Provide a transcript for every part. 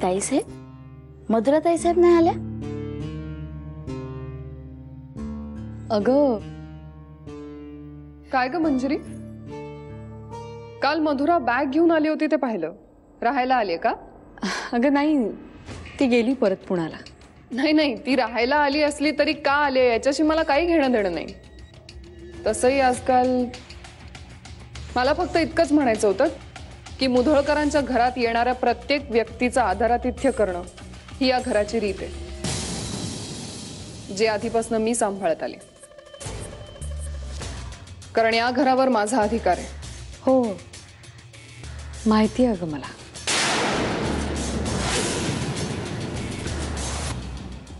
ताईसाहेब, मधुरा ताईसाहेब नाही आल्या? अगं काय ग मंजिरी, काल मधुरा बॅग घेऊन आली होती ते पाहिलं. राहायला आली का? अगं नाही, ती गेली परत पुण्याला. नाही नाही, ती राहायला आली असली तरी का आली याच्याशी मला काही घेणं देणं नाही. तसंही आजकाल मला फक्त इतकंच म्हणायचं होतं की मुधोळकरांच्या घरात येणाऱ्या प्रत्येक व्यक्तीचं आदरातिथ्य करणं ही या घराची रीत आहे, जे आधीपासून मी सांभाळत आले. कारण या घरावर माझा अधिकार आहे. हो माहिती आहे अगं मला.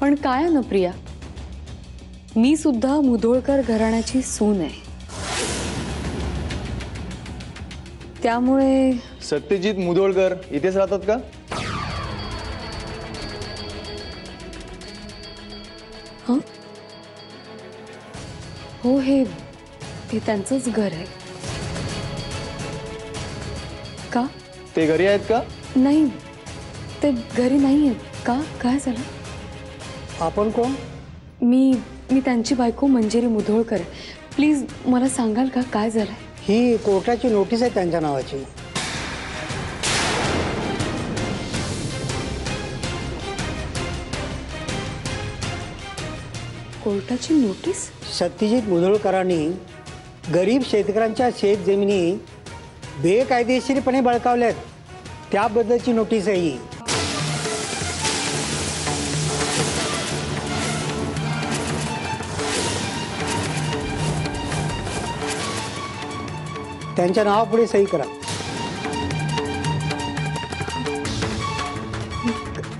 पण काय आहे ना प्रिया, मी सुद्धा मुधोळकर घराण्याची सून आहे. त्यामुळे सत्यजित मुधोळकर इथेच राहतात का? हं? हो, हे त्यांचंच घर आहे. का? ते घरी आहेत का? नाही, ते घरी नाही आहेत. का? काय झालं? आपण कोण? मी त्यांची बायको मंजिरी मुधोळकर. प्लीज मला सांगाल का काय झालंय? ही कोर्टाची नोटीस आहे त्यांच्या नावाची. कोर्टाची नोटीस? सत्यजित मुधोळकरांनी गरीब शेतकऱ्यांच्या शेत जमिनी बेकायदेशीरपणे बळकावल्यात, त्याबद्दलची नोटीस आहे ही. त्यांच्या नावापुढे सही करा.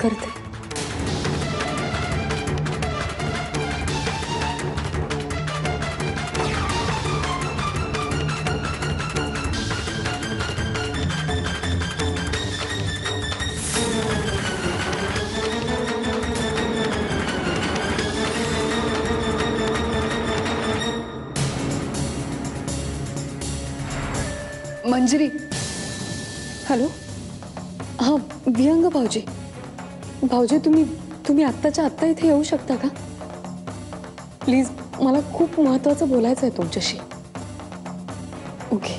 करते. मंजिरी, हॅलो. हां विहंग भाऊजी. भाऊजी तुम्ही आत्ताच्या आत्ता इथे येऊ शकता का? प्लीज मला खूप महत्त्वाचं बोलायचं आहे तुमच्याशी. ओके.